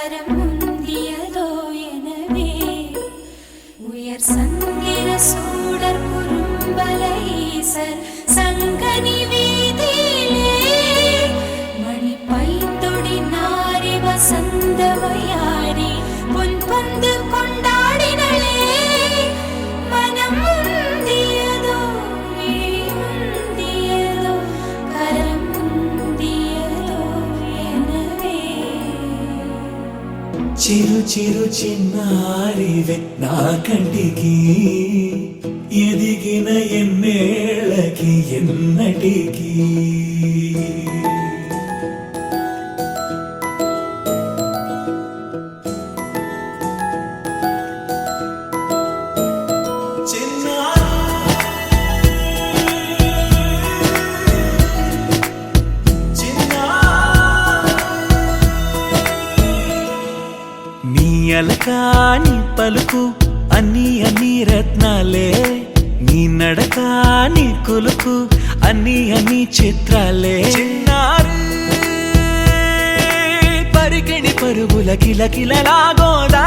கரம் முந்தியதோ எனவே உயர் சந்திர சூடர் குறும்பலை ஈசர் சங்கனி வீதியிலே மணி பைந்தொடி நாரி வசந்தவையாரி பொன் பந்து கொண்டாடினளே மனம் முந்தியதோ முந்தியதோ கரம் முந்தியதோ எனவே చిరు చిరు చిన్నారివే నా కంటికి ఎదిగిన ఎన్నేళ్ళకి ఎన్నటికి నీ అలకాని పలుకు అన్ని అన్ని రత్నాలే నీ నడకాని కులుకు అన్ని అన్ని చిత్రాలే చిన్నారు పరికిణి పరుగుల కిలకిలలాగోదారి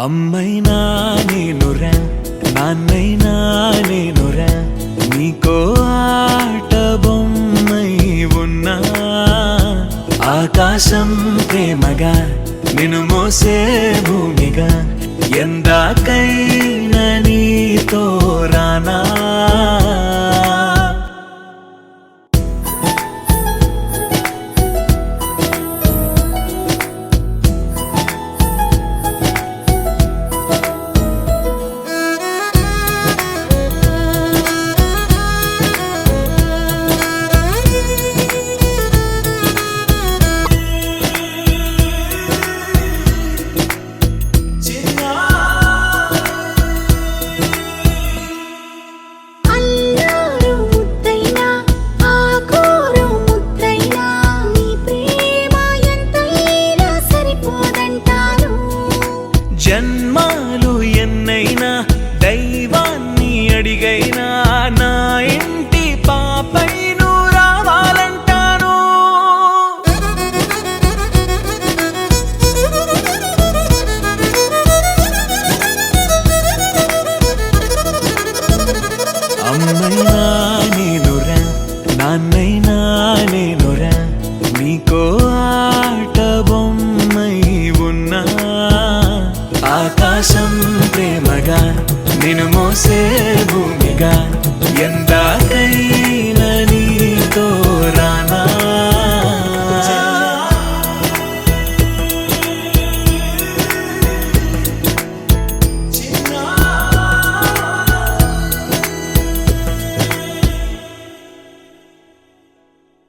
అమ్మైనా నేనురా నాన్నైనా నేనురా నీకో ఆట బొమ్మై ఉన్నా ఆకాశం ప్రేమగా నిన్ను మోసే భూమిగా ఎందాకైనా నీతో రానా జన్మాలు ఎన్నైనా దైవాన్ని అడిగైనా నా ఇంటి పాపై నువ్వు రావాలంటాను అమ్మైనా నేనురా నాన్నైనా నేనురా నీకో ఆట బొమ్మై ఉన్నా ఆకాశం ప్రేమగా నిన్ను మోసే భూమిగా ఎందాకై